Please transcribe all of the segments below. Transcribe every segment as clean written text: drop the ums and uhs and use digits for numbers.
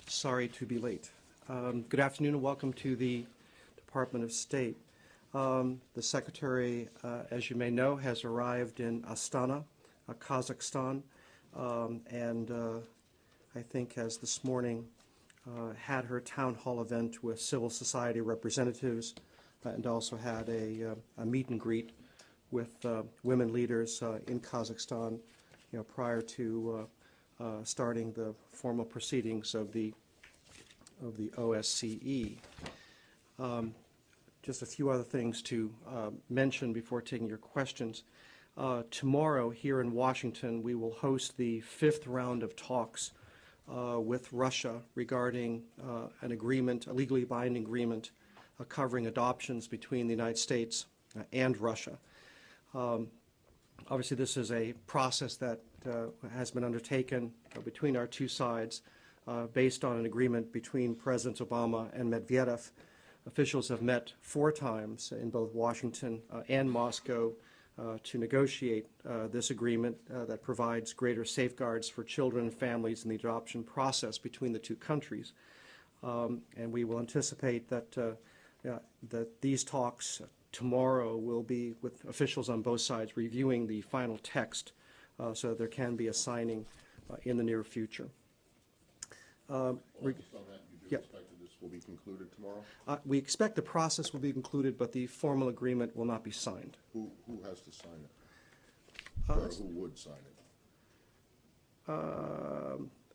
Sorry to be late. Good afternoon and welcome to the Department of State. The Secretary, as you may know, has arrived in Astana, Kazakhstan, and I think has this morning had her town hall event with civil society representatives and also had a meet and greet with women leaders in Kazakhstan, prior to starting the formal proceedings of the OSCE. Just a few other things to mention before taking your questions. Tomorrow here in Washington, we will host the 5th round of talks with Russia regarding an agreement, a legally binding agreement covering adoptions between the United States and Russia. Obviously, this is a process that has been undertaken between our two sides based on an agreement between Presidents Obama and Medvedev. Officials have met 4 times in both Washington and Moscow to negotiate this agreement that provides greater safeguards for children and families in the adoption process between the two countries. And we will anticipate that these talks tomorrow will be with officials on both sides reviewing the final text so that there can be a signing in the near future. Just on that, you do expect that this will be concluded tomorrow? We expect the process will be concluded, but the formal agreement will not be signed. Who has to sign it? Or who would sign it?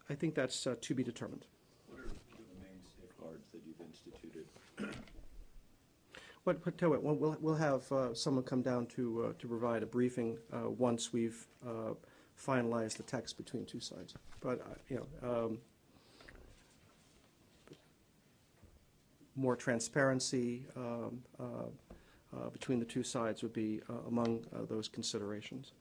I think that's to be determined. What are the main safeguards that you've instituted? We'll have someone come down to provide a briefing once we've finalized the text between two sides. But more transparency between the two sides would be among those considerations.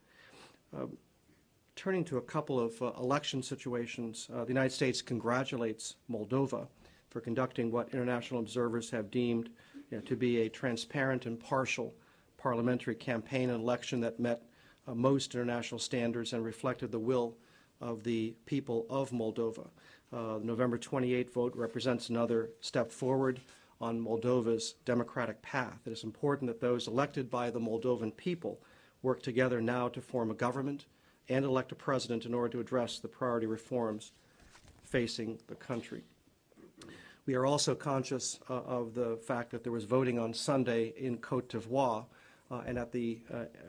Turning to a couple of election situations, the United States congratulates Moldova for conducting what international observers have deemed to be a transparent and partial parliamentary campaign and election that met most international standards and reflected the will of the people of Moldova. The November 28 vote represents another step forward on Moldova's democratic path. It is important that those elected by the Moldovan people work together now to form a government and elect a president in order to address the priority reforms facing the country. We are also conscious of the fact that there was voting on Sunday in Côte d'Ivoire, and at the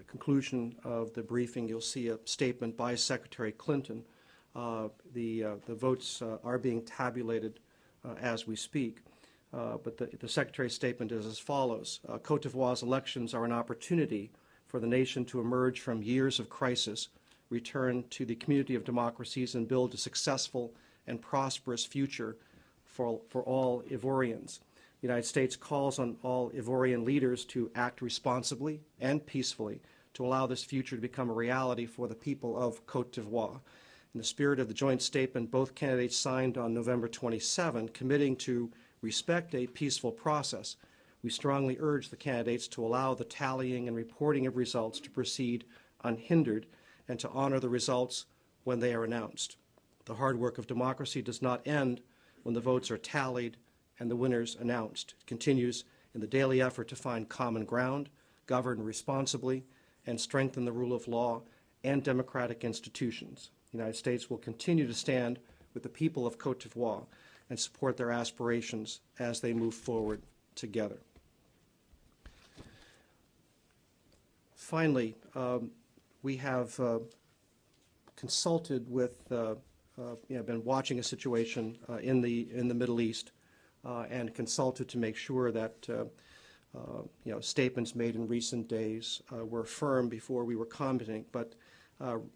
conclusion of the briefing, you'll see a statement by Secretary Clinton. The votes are being tabulated as we speak, but the Secretary's statement is as follows. Côte d'Ivoire's elections are an opportunity for the nation to emerge from years of crisis, return to the community of democracies, and build a successful and prosperous future for all Ivorians. The United States calls on all Ivorian leaders to act responsibly and peacefully to allow this future to become a reality for the people of Côte d'Ivoire. In the spirit of the joint statement both candidates signed on November 27, committing to respect a peaceful process, we strongly urge the candidates to allow the tallying and reporting of results to proceed unhindered and to honor the results when they are announced. The hard work of democracy does not end when the votes are tallied and the winners announced. It continues in the daily effort to find common ground, govern responsibly, and strengthen the rule of law and democratic institutions. The United States will continue to stand with the people of Côte d'Ivoire and support their aspirations as they move forward together. Finally, we have consulted with been watching a situation in the Middle East and consulted to make sure that statements made in recent days were firm before we were commenting. But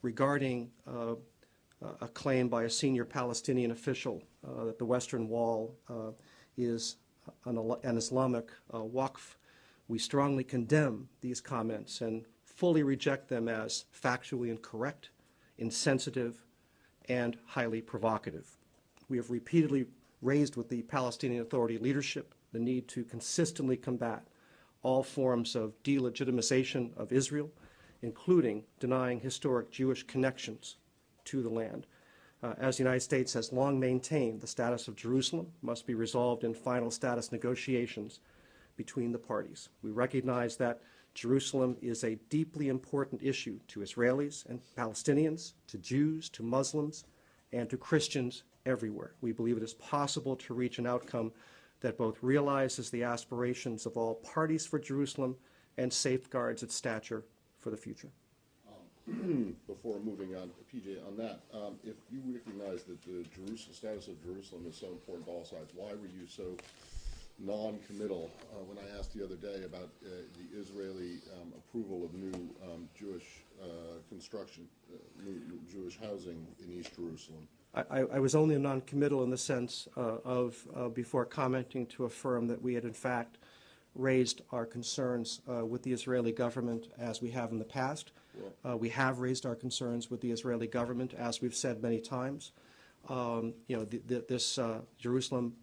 regarding a claim by a senior Palestinian official that the Western Wall is an Islamic waqf, we strongly condemn these comments and fully reject them as factually incorrect, insensitive, and highly provocative. We have repeatedly raised with the Palestinian Authority leadership the need to consistently combat all forms of delegitimization of Israel, including denying historic Jewish connections to the land. As the United States has long maintained, the status of Jerusalem must be resolved in final status negotiations between the parties. We recognize that Jerusalem is a deeply important issue to Israelis and Palestinians, to Jews, to Muslims, and to Christians everywhere. We believe it is possible to reach an outcome that both realizes the aspirations of all parties for Jerusalem and safeguards its stature for the future. Before moving on, PJ, on that, if you recognize that the status of Jerusalem is so important to all sides, why were you so non-committal when I asked the other day about the Israeli approval of new Jewish construction, new Jewish housing in East Jerusalem? I was only non-committal in the sense of before commenting to affirm that we had in fact raised our concerns with the Israeli government as we have in the past. We have raised our concerns with the Israeli government, as we've said many times. This Jerusalem,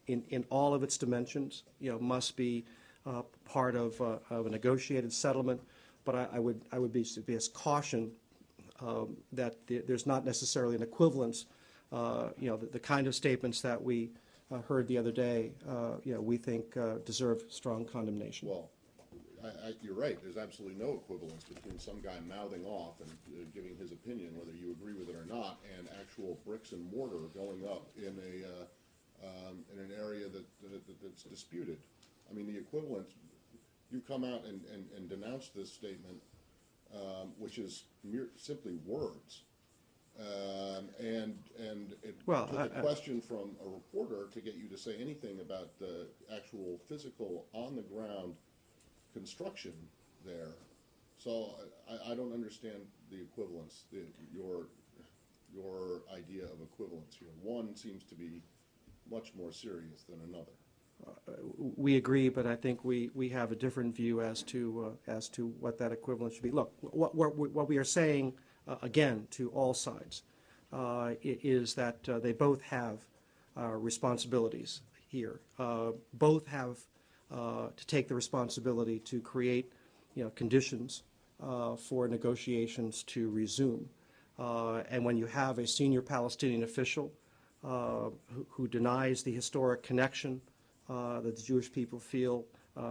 in all of its dimensions, must be part of a negotiated settlement. But I would be as caution that there's not necessarily an equivalence. The kind of statements that we heard the other day, we think deserve strong condemnation. Well, you're right. There's absolutely no equivalence between some guy mouthing off and giving his opinion, whether you agree with it or not, and actual bricks and mortar going up in an area that's disputed. I mean, the equivalence. You come out and denounce this statement, which is simply words. Took a question from a reporter to get you to say anything about the actual physical on-the-ground construction there. So I don't understand the equivalence, your idea of equivalence here. One seems to be much more serious than another. We agree, but I think we have a different view as to what that equivalence should be. Look, what we are saying, again, to all sides, is that they both have responsibilities here. Both have to take the responsibility to create, conditions for negotiations to resume. And when you have a senior Palestinian official who denies the historic connection that the Jewish people feel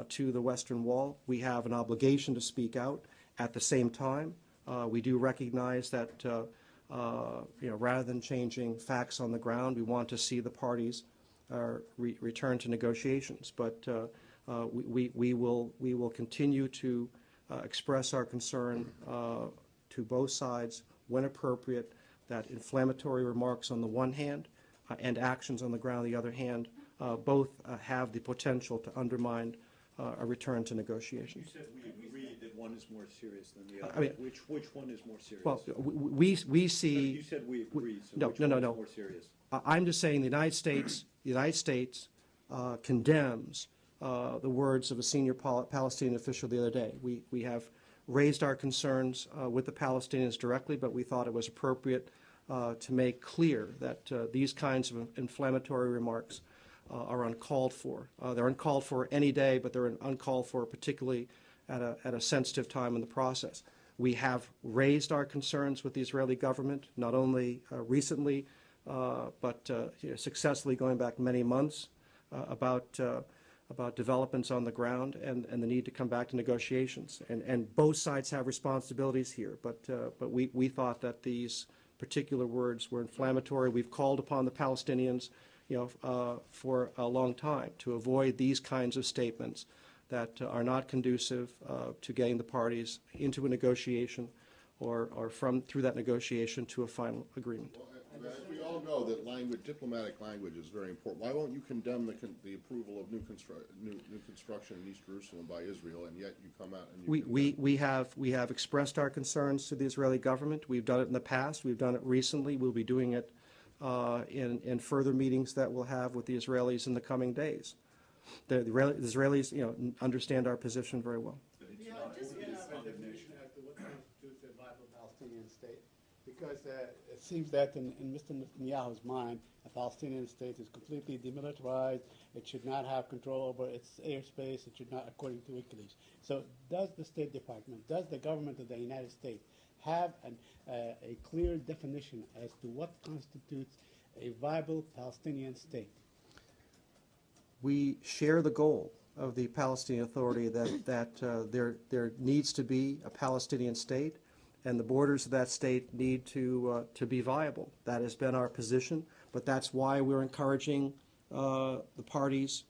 to the Western Wall, we have an obligation to speak out. At the same time, we do recognize that rather than changing facts on the ground, we want to see the parties return to negotiations. But we will continue to express our concern to both sides when appropriate, that inflammatory remarks on the one hand and actions on the ground on the other hand both have the potential to undermine a return to negotiations. You said we agree that one is more serious than the other. I mean, which one is more serious? Well, we see. You said we agree. So No, which no, one no, is no. more serious? I'm just saying the United States condemns the words of a senior Palestinian official the other day. We have raised our concerns with the Palestinians directly, but we thought it was appropriate to make clear that these kinds of inflammatory remarks are uncalled for. They're uncalled for any day, but they're uncalled for particularly at a sensitive time in the process. We have raised our concerns with the Israeli government, not only recently, but successfully going back many months about developments on the ground and the need to come back to negotiations. And both sides have responsibilities here, but we thought that these particular words were inflammatory. We've called upon the Palestinians for a long time to avoid these kinds of statements that are not conducive to getting the parties into a negotiation or through that negotiation to a final agreement. Well, as we all know that diplomatic language is very important. Why won't you condemn the approval of new construction in East Jerusalem by Israel, and yet you come out and you we have expressed our concerns to the Israeli government. We've done it in the past. We've done it recently. We'll be doing it in further meetings that we'll have with the Israelis in the coming days. The Israelis, understand our position very well. Yeah, just a definition as to what constitutes a viable Palestinian state, because it seems that in Mr. Netanyahu's mind, a Palestinian state is completely demilitarized. It should not have control over its airspace. It should not, according to WikiLeaks. So does the State Department, does the government of the United States have a clear definition as to what constitutes a viable Palestinian state? We share the goal of the Palestinian Authority that there needs to be a Palestinian state, and the borders of that state need to be viable. That has been our position, but that's why we're encouraging the parties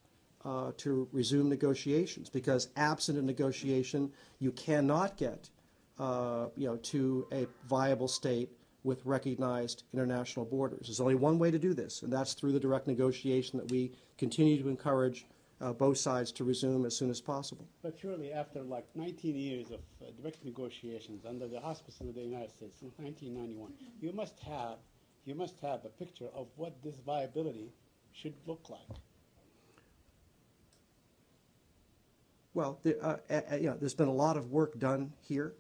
to resume negotiations, because absent a negotiation, you cannot get to a viable state with recognized international borders. There's only one way to do this, and that's through the direct negotiation that we continue to encourage both sides to resume as soon as possible. But surely after like 19 years of direct negotiations under the auspices of the United States since 1991, you must have a picture of what this viability should look like. Well, there's been a lot of work done here.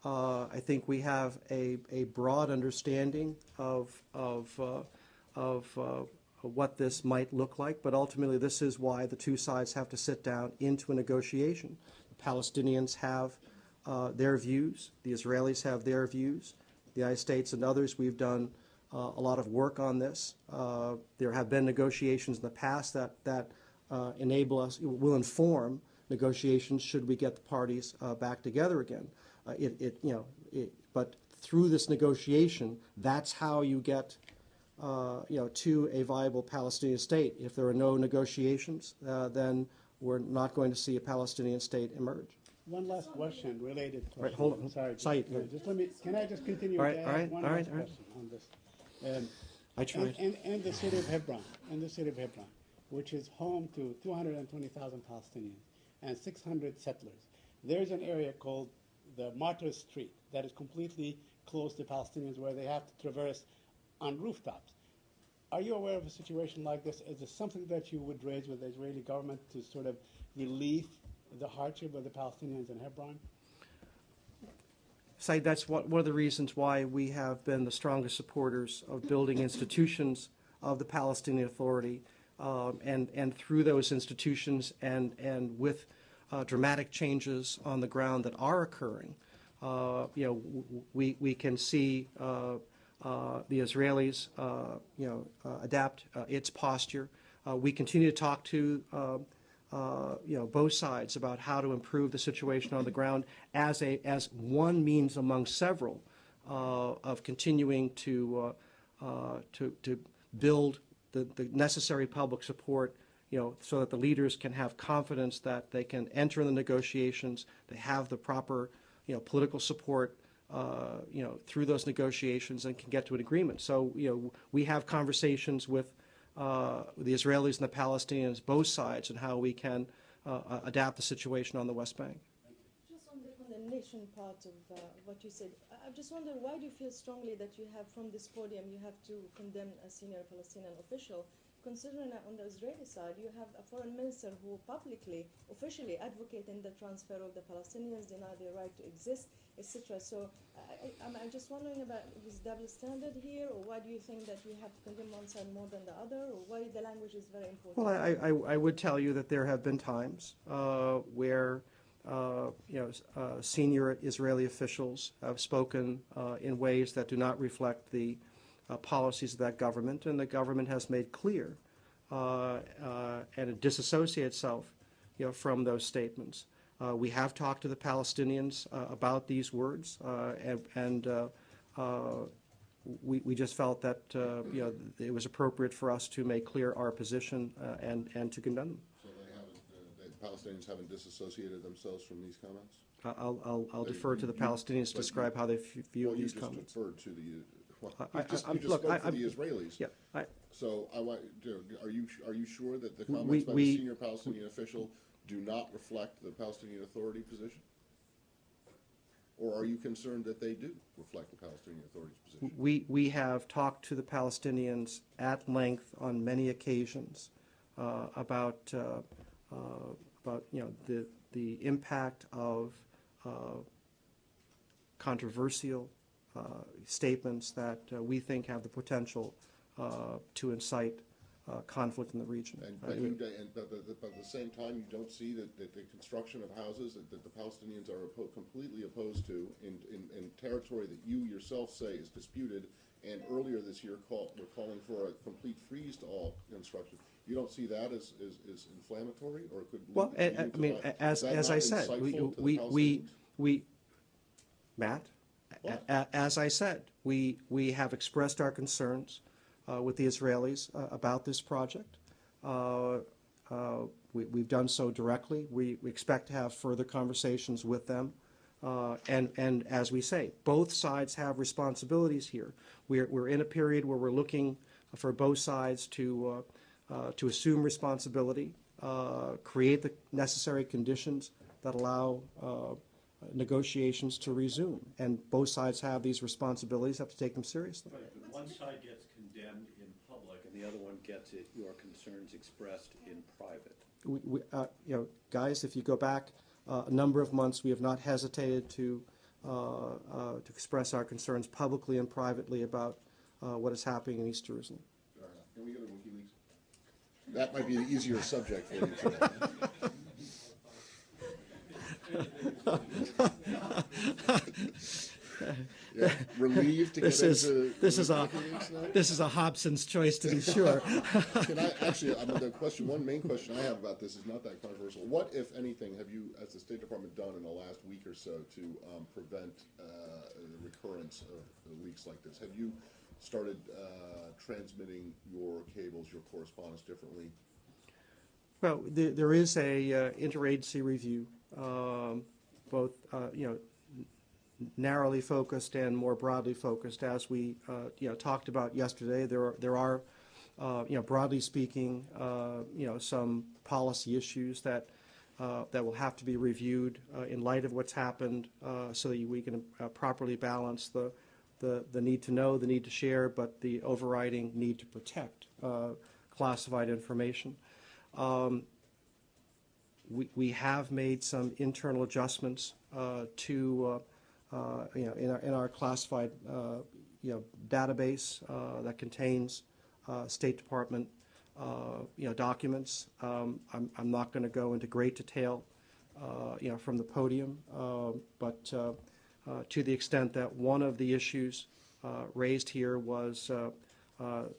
I think we have a broad understanding of what this might look like, but ultimately this is why the two sides have to sit down into a negotiation. The Palestinians have their views, the Israelis have their views, the United States and others, we've done a lot of work on this. There have been negotiations in the past that will inform negotiations should we get the parties back together again. But through this negotiation, that's how you get to a viable Palestinian state. If there are no negotiations, then we're not going to see a Palestinian state emerge. One last question, related question. Right, hold on. Sorry. Said. Can I just continue All to right, ask all right, one all last right, all right. question on this? I tried. And the city of Hebron, which is home to 220,000 Palestinians and 600 settlers. There's an area called the Martyrs Street that is completely closed to Palestinians, where they have to traverse on rooftops. Are you aware of a situation like this? Is this something that you would raise with the Israeli government to sort of relieve the hardship of the Palestinians in Hebron? Said, that's one of the reasons why we have been the strongest supporters of building institutions of the Palestinian Authority, and through those institutions and with dramatic changes on the ground that are occurring, we can see the Israelis adapt its posture. We continue to talk to both sides about how to improve the situation on the ground as one means among several of continuing to build the necessary public support, so that the leaders can have confidence that they can enter in the negotiations, they have the proper political support through those negotiations, and can get to an agreement. So we have conversations with the Israelis and the Palestinians, both sides, and how we can adapt the situation on the West Bank. Just on the condemnation part of what you said, I just wonder, why do you feel strongly that you have, from this podium, you have to condemn a senior Palestinian official, considering that on the Israeli side you have a foreign minister who publicly, officially advocating the transfer of the Palestinians, deny their right to exist, etc. So I'm just wondering about his double standard here, or why do you think that you have to condemn one side more than the other, or why the language is very important? Well, I would tell you that there have been times where senior Israeli officials have spoken in ways that do not reflect the policies of that government, and the government has made clear and it disassociates itself from those statements. We have talked to the Palestinians about these words, and we just felt that it was appropriate for us to make clear our position and to condemn them. So the Palestinians haven't disassociated themselves from these comments? I'll defer to the Palestinians to describe how they view these comments. Well, you just deferred to the Look, spoke for the Israelis. Yeah. So are you sure that the comments by the senior Palestinian official do not reflect the Palestinian Authority position? Or are you concerned that they do reflect the Palestinian Authority's position? We have talked to the Palestinians at length on many occasions about the impact of controversial statements that we think have the potential to incite conflict in the region. But at the same time, you don't see that the construction of houses that the Palestinians are completely opposed to in territory that you yourself say is disputed, and earlier this year we're calling for a complete freeze to all construction. You don't see that as inflammatory, or could lead, Well, lead I to mean, that? as Is that I not said, insightful to the Palestinians? Matt, What? as I said, we have expressed our concerns with the Israelis about this project. We've done so directly. We expect to have further conversations with them. And as we say, both sides have responsibilities here. We're in a period where we're looking for both sides to assume responsibility, create the necessary conditions that allow negotiations to resume. And both sides have these responsibilities, have to take them seriously. Right, but one side gets condemned in public and the other one gets your concerns expressed in private. Guys, if you go back a number of months, we have not hesitated to express our concerns publicly and privately about what is happening in East Jerusalem. Fair enough. Can we go to WikiLeaks? That might be the easier subject for you today. Yeah, relieved to This get is into this is a WikiLeaks now? this is a Hobson's choice, to be sure. Can I actually? One main question I have about this is not that controversial. What, if anything, have you, as the State Department, done in the last week or so to prevent the recurrence of leaks like this? Have you started transmitting your cables, your correspondence differently? Well, there is a interagency review, both narrowly focused and more broadly focused. As we talked about yesterday, there are broadly speaking, some policy issues that will have to be reviewed in light of what's happened, so that we can properly balance the need to know, the need to share, but the overriding need to protect classified information. We have made some internal adjustments to in our classified database that contains State Department documents. I'm not going to go into great detail from the podium, but to the extent that one of the issues raised here was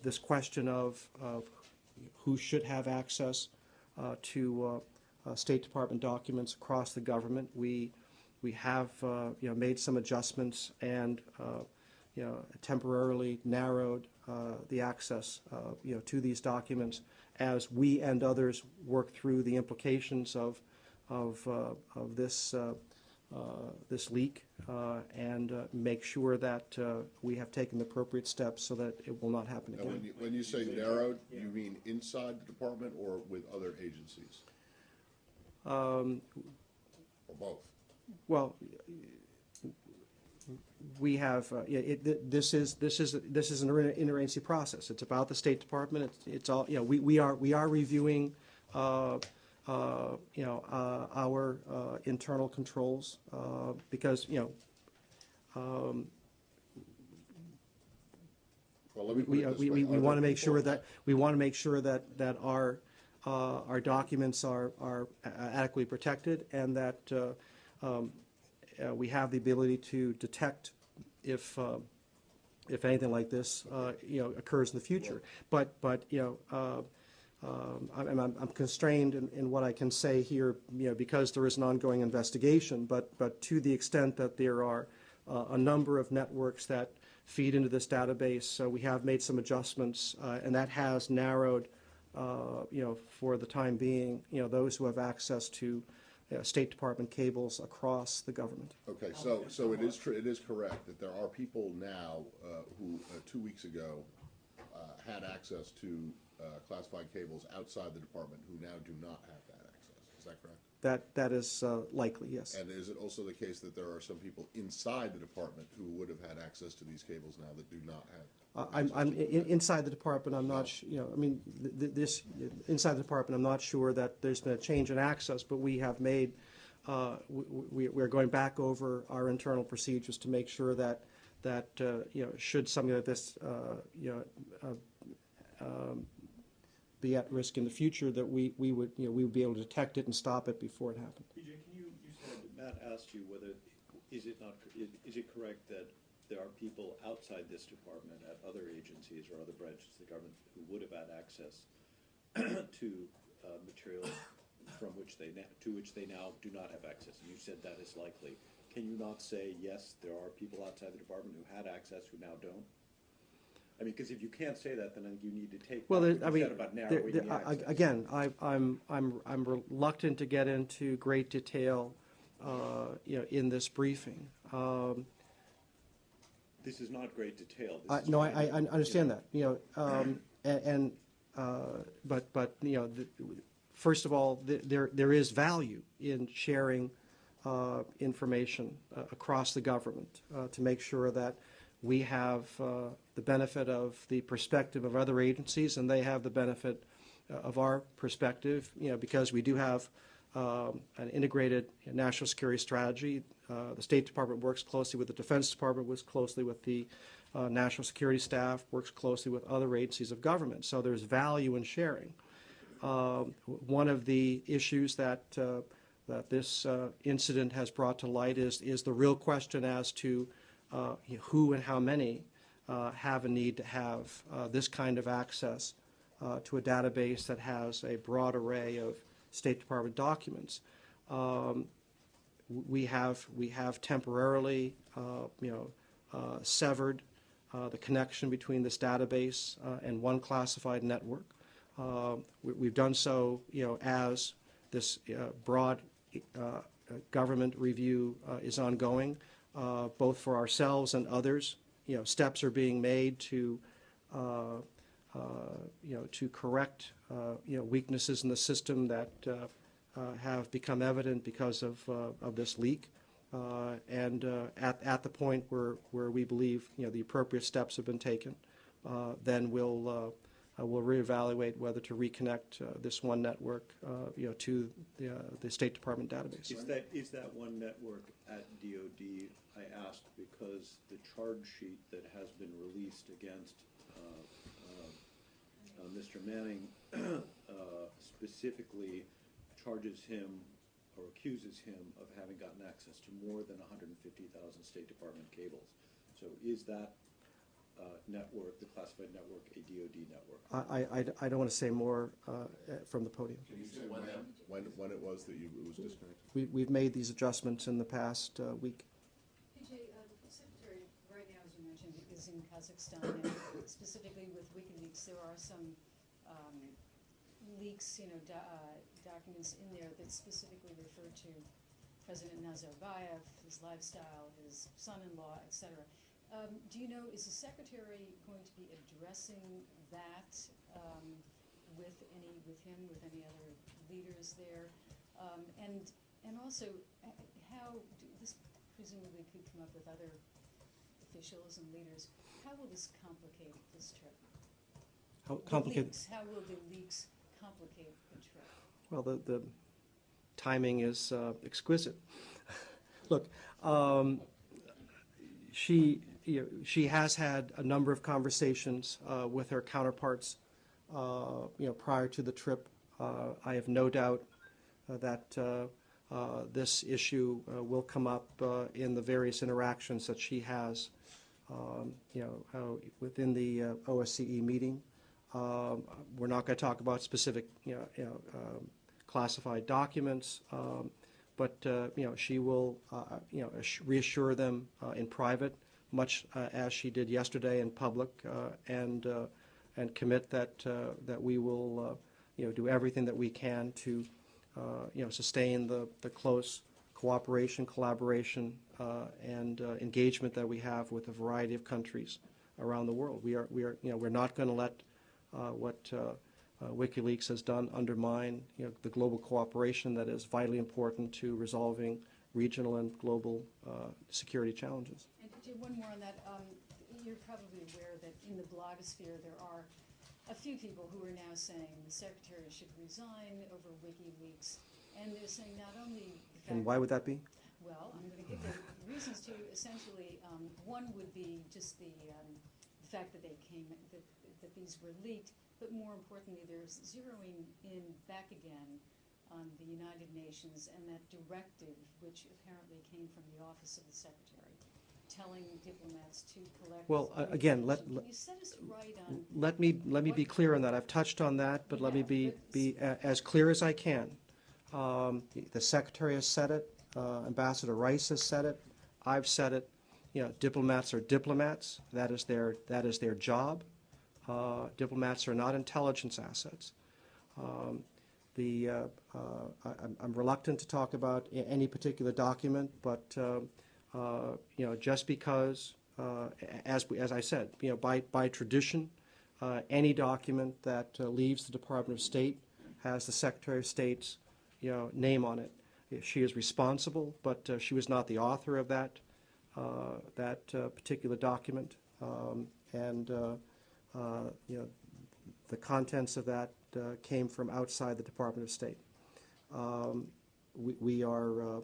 this question of who should have access to State Department documents across the government. We have made some adjustments and temporarily narrowed the access to these documents as we and others work through the implications of this this leak and make sure that we have taken the appropriate steps so that it will not happen Now, again. when you say narrowed, you mean inside the department or with other agencies? Or both? Well, we have this is an interagency process. It's about the State Department. It's all we are reviewing our internal controls because Well, let me put it this way. we Are want to there make sure people- that our documents are adequately protected and that we have the ability to detect if anything like this occurs in the future. But I'm constrained in what I can say here, because there is an ongoing investigation. But to the extent that there are a number of networks that feed into this database, we have made some adjustments, and that has narrowed, for the time being, those who have access to State Department cables across the government. Okay, so it is it is correct that there are people now who 2 weeks ago had access to classified cables outside the department who now do not have that access. Is that correct? That is likely, yes. And is it also the case that there are some people inside the department who would have had access to these cables now that do not have? Inside the department, I'm not. This inside the department, I'm not sure that there's been a change in access, but we have made. We're going back over our internal procedures to make sure that should something like this be at risk in the future, that we would be able to detect it and stop it before it happened. PJ, you said, Matt asked you whether, is it correct that there are people outside this department at other agencies or other branches of the government who would have had access to material to which they now do not have access? And you said that is likely. Can you not say, yes, there are people outside the department who had access who now don't? I mean, because if you can't say that, then you need to take Well, what I you mean, said about narrowing the access. again, I'm reluctant to get into great detail, in this briefing. This is not great detail. No, I understand that. But first of all, there is value in sharing information across the government to make sure that we have the benefit of the perspective of other agencies, and they have the benefit of our perspective, because we do have an integrated national security strategy. The State Department works closely with the Defense Department, works closely with the national security staff, works closely with other agencies of government. So there's value in sharing. One of the issues that this incident has brought to light is the real question as to who and how many have a need to have this kind of access to a database that has a broad array of State Department documents. We have temporarily, severed the connection between this database and one classified network. We've done so, as this broad government review is ongoing, both for ourselves and others. Steps are being made to correct weaknesses in the system that have become evident because of this leak. And at the point where we believe the appropriate steps have been taken, then we'll reevaluate whether to reconnect this one network to the State Department database. Is that one network at DOD? I asked because the charge sheet that has been released against Mr. Manning specifically charges him or accuses him of having gotten access to more than 150,000 State Department cables. So is that network, the classified network, a DOD network? I don't want to say more from the podium. Can you say when it was that it was disconnected? We've made these adjustments in the past week. PJ, the Secretary right now, as you mentioned, is in Kazakhstan, and specifically with WikiLeaks, there are some leaks, documents in there that specifically refer to President Nazarbayev, his lifestyle, his son-in-law, etc. Do you know, is the Secretary going to be addressing that with him, with any other leaders there? And also, this presumably could come up with other officials and leaders. How will this complicate this trip? How complicated? How will the leaks complicate the trip? Well, the timing is exquisite. Look, she has had a number of conversations with her counterparts, prior to the trip. I have no doubt that this issue will come up in the various interactions that she has, within the OSCE meeting. We're not going to talk about specific, classified documents, but she will, reassure them in private, much as she did yesterday in public, and commit that we will, do everything that we can to, sustain the close cooperation, collaboration, and engagement that we have with a variety of countries around the world. We're not going to let what WikiLeaks has done undermine the global cooperation that is vitally important to resolving regional and global security challenges. And one more on that. You're probably aware that in the blogosphere there are a few people who are now saying the Secretary should resign over WikiLeaks, and they're saying not only the fact. And why would that be? Well, I'm going to give the reasons to. Essentially, one would be just the fact that that these were leaked, but more importantly, there's zeroing in back again on the United Nations and that directive, which apparently came from the Office of the Secretary, telling diplomats to collect. Well, again, Can you set us right on? let me be clear on that. I've touched on that, but let me be as clear as I can. The Secretary has said it. Ambassador Rice has said it. I've said it. You know, diplomats are diplomats. That is their job. Diplomats are not intelligence assets. I'm reluctant to talk about any particular document, but you know, just because, as I said, you know, by tradition, any document that leaves the Department of State has the Secretary of State's, you know, name on it. She is responsible, but she was not the author of that particular document, and you know, the contents of that came from outside the Department of State. We are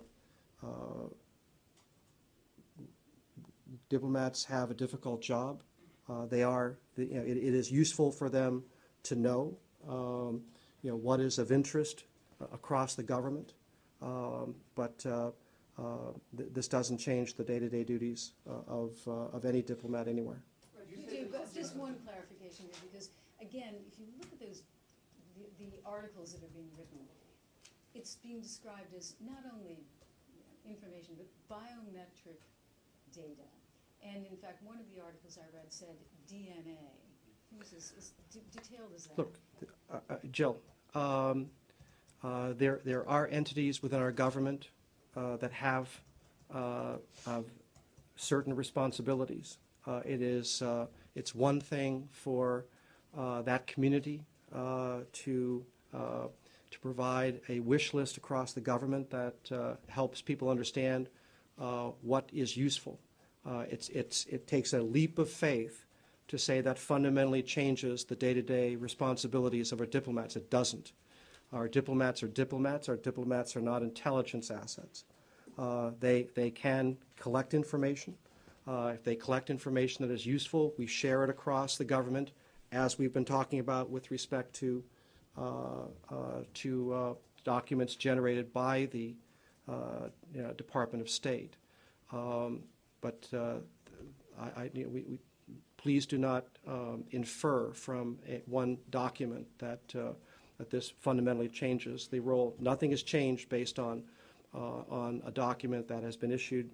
diplomats have a difficult job. You know, it is useful for them to know, you know, what is of interest across the government, but this doesn't change the day-to-day duties of any diplomat anywhere. You do, but just one clarification here, because again, if you look at those, the articles that are being written, it's being described as not only information, but biometric data. And in fact, one of the articles I read said DNA. As detailed as that? Look, Jill, there are entities within our government that have certain responsibilities. It's one thing for that community to provide a wish list across the government that helps people understand what is useful. It takes a leap of faith to say that fundamentally changes the day-to-day responsibilities of our diplomats. It doesn't. Our diplomats are diplomats. Our diplomats are not intelligence assets. They can collect information. If they collect information that is useful, we share it across the government, as we've been talking about with respect to documents generated by the you know, Department of State. But you know, we please do not infer from one document that that this fundamentally changes the role. Nothing has changed based on a document that has been issued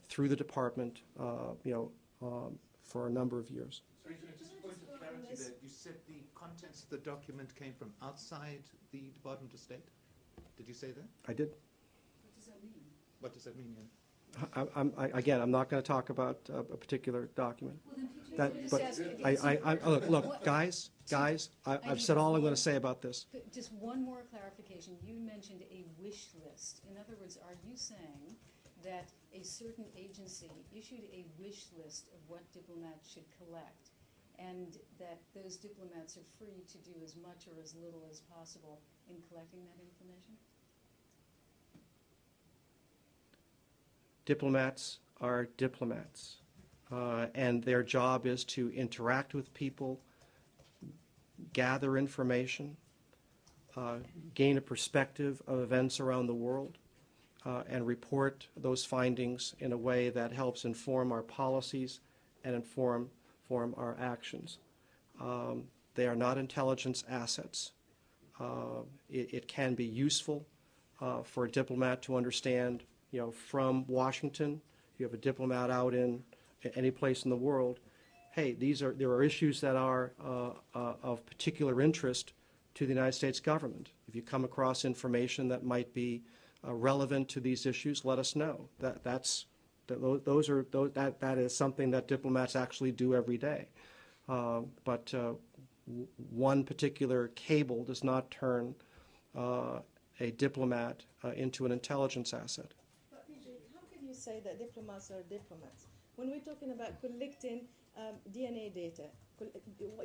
through the department, you know, for a number of years. Sorry, just a point of clarity there. You said the contents of the document came from outside the Department of State? Did you say that? I did. What does that mean? What does that mean? Yeah? Again, I'm not going to talk about a particular document. Well, then could you just ask again? Look, guys, I've said all I'm going to say about this. Just one more clarification. You mentioned a wish list. In other words, are you saying that a certain agency issued a wish list of what diplomats should collect, and that those diplomats are free to do as much or as little as possible in collecting that information? Diplomats are diplomats, and their job is to interact with people, gather information, gain a perspective of events around the world, and report those findings in a way that helps inform our policies and inform our actions. They are not intelligence assets. It can be useful for a diplomat to understand, you know, from Washington, you have a diplomat out in any place in the world, hey, there are issues that are of particular interest to the United States government. If you come across information that might be relevant to these issues, let us know. That is something that diplomats actually do every day. But one particular cable does not turn a diplomat into an intelligence asset. But PJ, how can you say that diplomats are diplomats? When we're talking about collecting DNA data,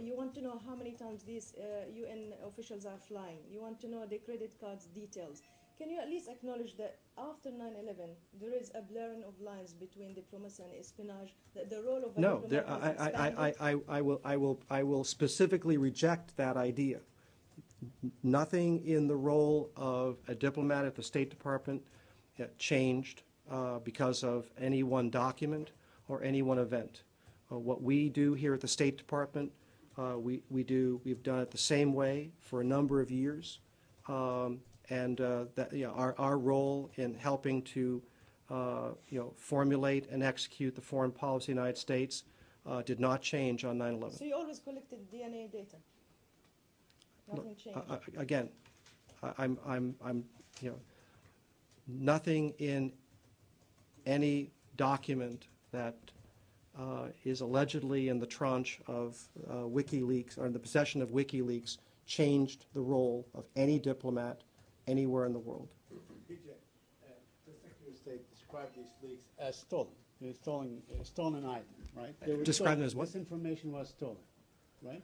you want to know how many times these UN officials are flying. You want to know the credit cards details. can you at least acknowledge that after 9/11, there is a blurring of lines between diplomacy and espionage, that the role of a No, diplomat has expanded? I will specifically reject that idea. Nothing in the role of a diplomat at the State Department changed because of any one document or any one event. What we do here at the State Department, we've done it the same way for a number of years. Our role in helping to formulate and execute the foreign policy of the United States did not change on 9/11. So you always collected DNA data? Nothing changed? Again, nothing in any document that is allegedly in the tranche of WikiLeaks or in the possession of WikiLeaks changed the role of any diplomat anywhere in the world. BJ, the Secretary of State described these leaks as stolen. They're stolen item, right? They were Described stolen. them as what? This information was stolen, right?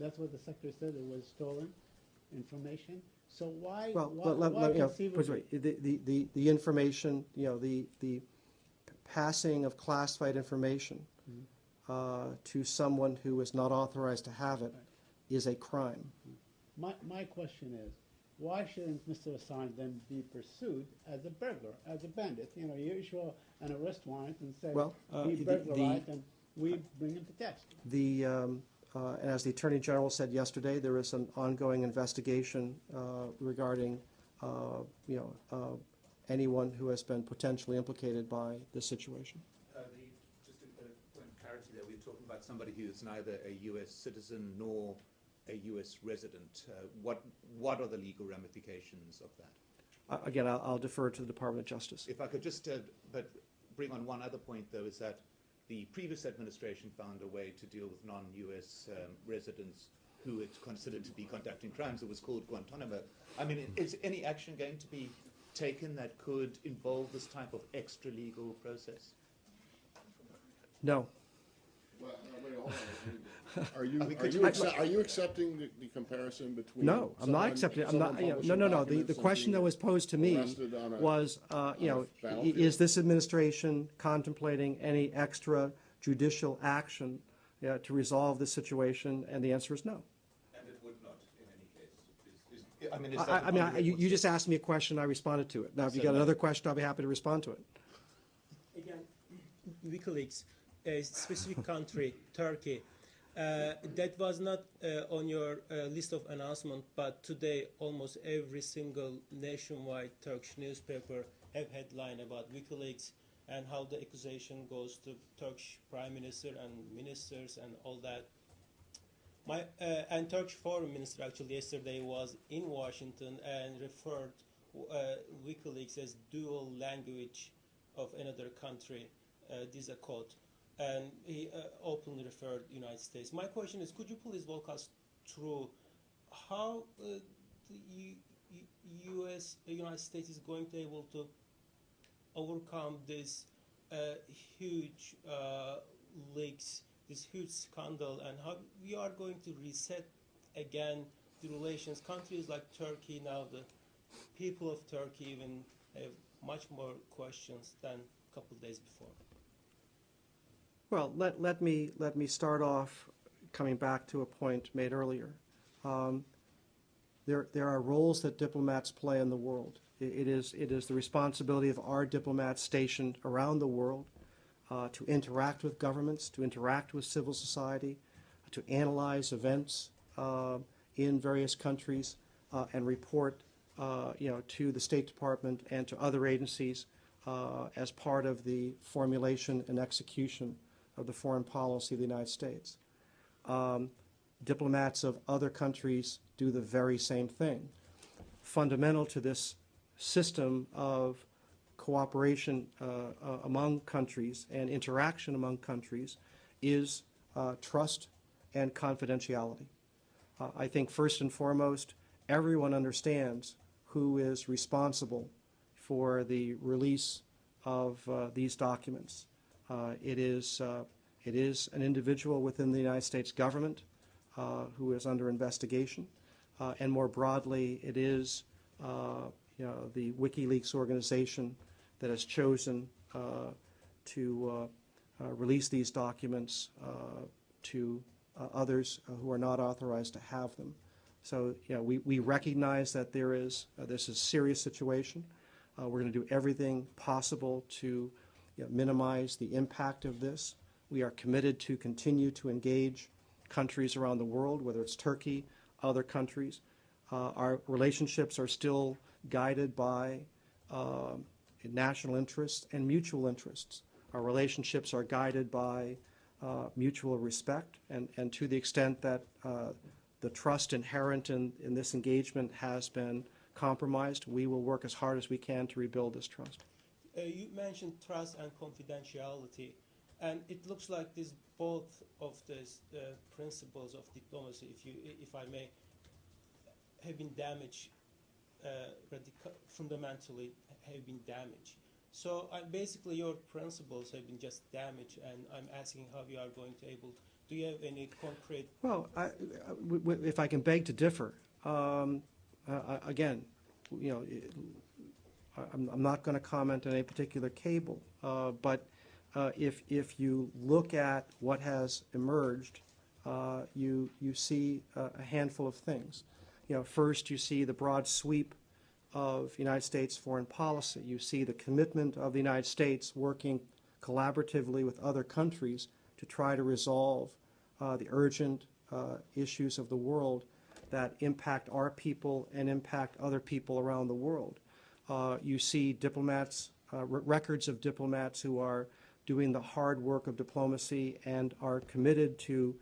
That's what the Secretary said. It was stolen information. So why? Well, why wait, the information, the passing of classified information to someone who is not authorized to have it is a crime. My question is, why shouldn't Mr. Assange then be pursued as a burglar, as a bandit? You issue an arrest warrant and say he burglarized, and we bring him to task. And as the Attorney General said yesterday, there is an ongoing investigation regarding anyone who has been potentially implicated by this situation. Just a point of clarity there, we're talking about somebody who is neither a U.S. citizen nor a U.S. resident. What are the legal ramifications of that? Again, I'll defer to the Department of Justice. If I could just but bring on one other point, though, is that the previous administration found a way to deal with non-U.S. Residents who it considered to be conducting crimes. It was called Guantanamo. I mean, is any action going to be taken that could involve this type of extra-legal process? No. Well, wait, hold on. Are you accepting the comparison between? No, I'm not accepting it. I'm not. No. The question that was posed to me was, is this administration contemplating any extrajudicial action to resolve this situation? And the answer is no. And it would not, in any case. You just asked me a question. I responded to it. Now, if you got another question, I'll be happy to respond to it. Again, WikiLeaks, a specific country, Turkey. That was not on your list of announcements, but today almost every single nationwide Turkish newspaper have headline about WikiLeaks and how the accusation goes to Turkish Prime Minister and ministers and all that. And Turkish Foreign Minister actually yesterday was in Washington and referred WikiLeaks as dual language of another country. This is a quote. And he openly referred to the United States. My question is, could you please walk us through how the United States is going to be able to overcome this huge leaks, this huge scandal, and how we are going to reset again the relations? Countries like Turkey now, the people of Turkey even have much more questions than a couple of days before. Well, let me start off coming back to a point made earlier. There are roles that diplomats play in the world. It is the responsibility of our diplomats stationed around the world to interact with governments, to interact with civil society, to analyze events in various countries, and report to the State Department and to other agencies as part of the formulation and execution of the foreign policy of the United States. Diplomats of other countries do the very same thing. Fundamental to this system of cooperation among countries and interaction among countries is trust and confidentiality. I think first and foremost, everyone understands who is responsible for the release of these documents. It is an individual within the United States government who is under investigation, and more broadly, it is the WikiLeaks organization that has chosen to release these documents to others who are not authorized to have them. So we recognize that this is a serious situation. We're going to do everything possible to minimize the impact of this. We are committed to continue to engage countries around the world, whether it's Turkey, other countries. Our relationships are still guided by national interests and mutual interests. Our relationships are guided by mutual respect, and to the extent that the trust inherent in this engagement has been compromised, we will work as hard as we can to rebuild this trust. You mentioned trust and confidentiality, and it looks like both of these principles of diplomacy, if I may, have been damaged fundamentally, have been damaged. So basically, your principles have been just damaged, and I'm asking how you are going to able. Do you have any concrete? Well, if I can beg to differ, again, I'm not going to comment on a particular cable, but if you look at what has emerged, you see a handful of things. First, you see the broad sweep of United States foreign policy. You see the commitment of the United States working collaboratively with other countries to try to resolve the urgent issues of the world that impact our people and impact other people around the world. You see diplomats, records of diplomats who are doing the hard work of diplomacy and are committed to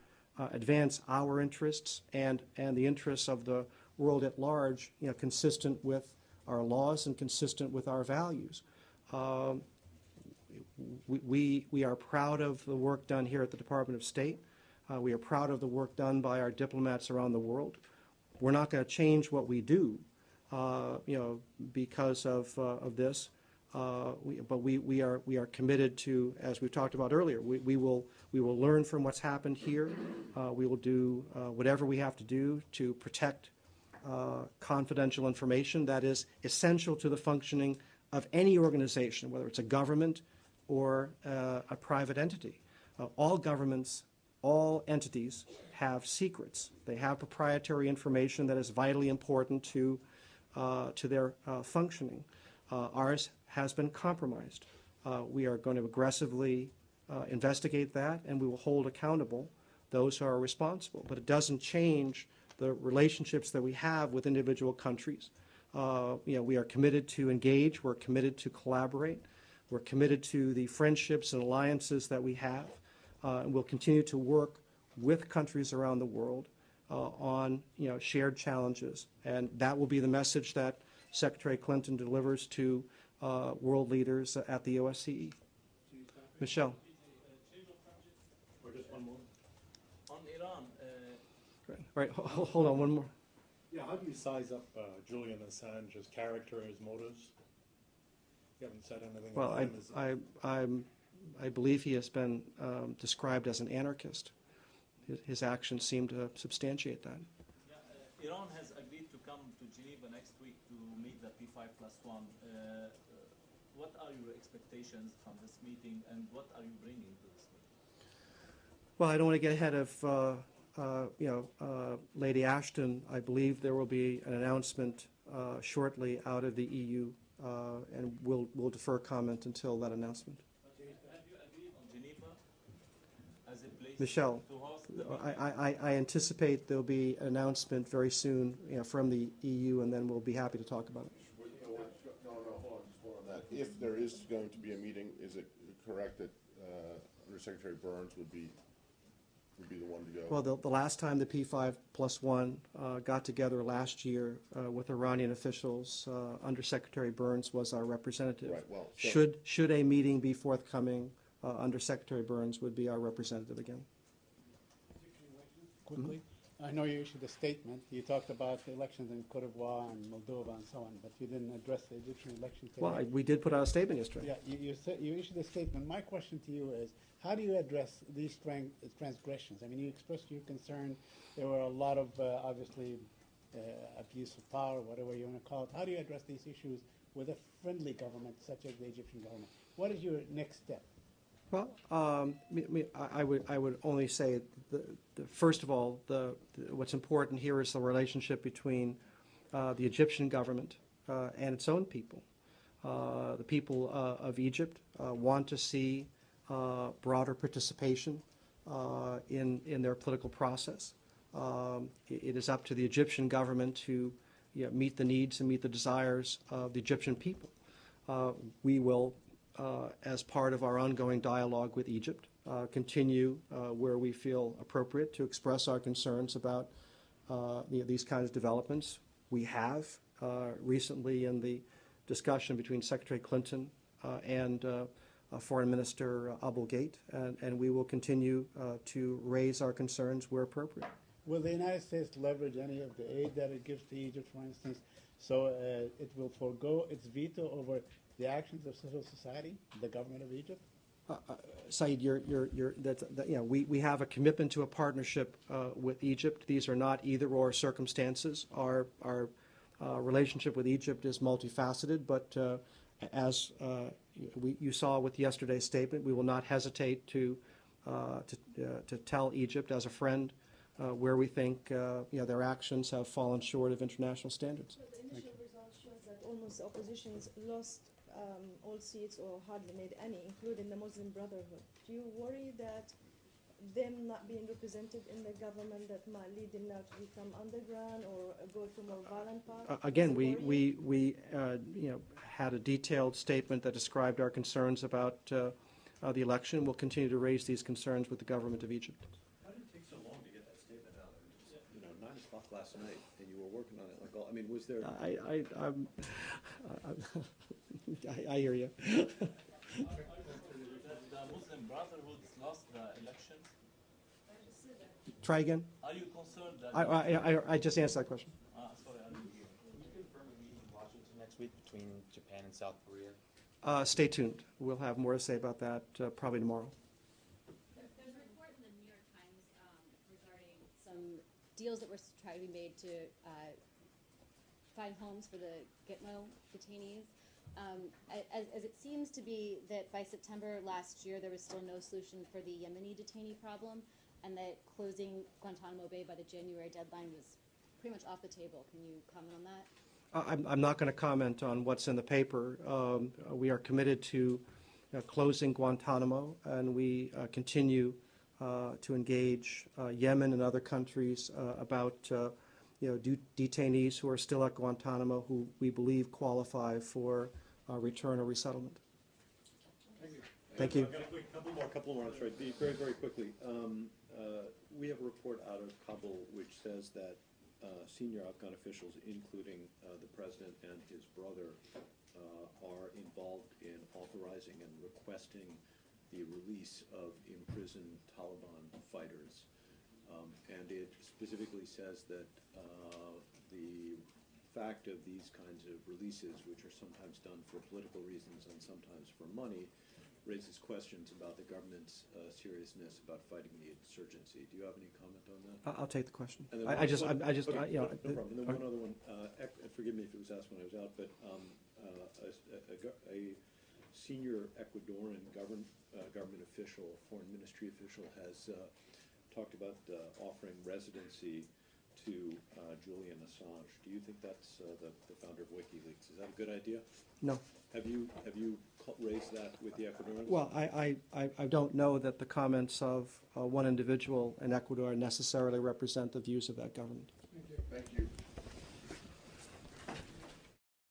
advance our interests and the interests of the world at large, consistent with our laws and consistent with our values. We are proud of the work done here at the Department of State. We are proud of the work done by our diplomats around the world. We're not going to change what we do, because of this. But we are committed to, as we've talked about earlier, we will learn from what's happened here. We will do whatever we have to do to protect confidential information that is essential to the functioning of any organization, whether it's a government or a private entity. All governments, all entities have secrets. They have proprietary information that is vitally important to their functioning. Ours has been compromised. We are going to aggressively investigate that, and we will hold accountable those who are responsible. But it doesn't change the relationships that we have with individual countries. We are committed to engage. We're committed to collaborate. We're committed to the friendships and alliances that we have. And we'll continue to work with countries around the world on shared challenges. And that will be the message that Secretary Clinton delivers to world leaders at the OSCE. Michelle. Or just one more. On Iran. Right, hold on, one more. Yeah, how do you size up Julian Assange's character, his motives? You haven't said anything Well, about him. I believe he has been described as an anarchist. His actions seem to substantiate that. Yeah, Iran has agreed to come to Geneva next week to meet the P5+1. What are your expectations from this meeting, and what are you bringing to this meeting? Well, I don't want to get ahead of Lady Ashton. I believe there will be an announcement shortly out of the EU, and we'll defer comment until that announcement. Have you agreed on Geneva as a place Michelle, to host the I anticipate there'll be an announcement very soon from the EU, and then we'll be happy to talk about it. No, hold on, just hold on that. If there is going to be a meeting, is it correct that Undersecretary Burns would be the one to go? Well, the last time the P5+1 got together last year with Iranian officials, Undersecretary Burns was our representative. Right, well, so Should a meeting be forthcoming, Undersecretary Burns would be our representative again. Quickly, I know you issued a statement. You talked about the elections in Cote d'Ivoire and Moldova and so on, but you didn't address the Egyptian election today. Well, we did put out a statement yesterday. Yeah, you issued a statement. My question to you is, how do you address these transgressions? I mean, you expressed your concern. There were a lot of, obviously, abuse of power, whatever you want to call it. How do you address these issues with a friendly government such as the Egyptian government? What is your next step? Well, I would only say, first of all, what's important here is the relationship between the Egyptian government and its own people. The people of Egypt want to see broader participation in their political process. It is up to the Egyptian government to meet the needs and meet the desires of the Egyptian people. We will, as part of our ongoing dialogue with Egypt, continue where we feel appropriate to express our concerns about these kinds of developments. We have recently in the discussion between Secretary Clinton and Foreign Minister Abulgate, and we will continue to raise our concerns where appropriate. Will the United States leverage any of the aid that it gives to Egypt, for instance, so it will forego its veto over the actions of civil society, the government of Egypt? Saeed, we have a commitment to a partnership with Egypt. These are not either-or circumstances. Our relationship with Egypt is multifaceted, but as you saw with yesterday's statement, we will not hesitate to tell Egypt as a friend where we think their actions have fallen short of international standards. But the initial results shows that almost oppositions lost all seats or hardly made any, including the Muslim Brotherhood. Do you worry that them not being represented in the government that might lead them now to become underground or go to more violent path? Again, we had a detailed statement that described our concerns about the election. We'll continue to raise these concerns with the government of Egypt. How did it take so long to get that statement out? It was, 9 o'clock last night, and you were working on it like all. I mean, was there? I hear you. The Muslim Brotherhood lost the election. Try again. Are you concerned that? I just answered that question. Sorry, I didn't hear. Can you confirm a meeting in Washington next week between Japan and South Korea? Stay tuned. We'll have more to say about that probably tomorrow. There's a report in the New York Times regarding some deals that were trying to be made to find homes for the Gitmo detainees. As it seems to be that by September last year there was still no solution for the Yemeni detainee problem, and that closing Guantanamo Bay by the January deadline was pretty much off the table. Can you comment on that? I'm not going to comment on what's in the paper. We are committed to closing Guantanamo, and we continue to engage Yemen and other countries about detainees who are still at Guantanamo who we believe qualify for return or resettlement. Thank you. I've got a couple more. That's right. Very, very quickly. We have a report out of Kabul which says that senior Afghan officials, including the president and his brother, are involved in authorizing and requesting the release of imprisoned Taliban fighters. And it specifically says that the fact of these kinds of releases, which are sometimes done for political reasons and sometimes for money, raises questions about the government's seriousness about fighting the insurgency. Do you have any comment on that? I'll take the question. No problem. And then one other one. Forgive me if it was asked when I was out, but a senior Ecuadorian government official, foreign ministry official, has talked about offering residency to Julian Assange. Do you think that's the founder of WikiLeaks? Is that a good idea? No. Have you raised that with the Ecuadorians? Well, I don't know that the comments of one individual in Ecuador necessarily represent the views of that government.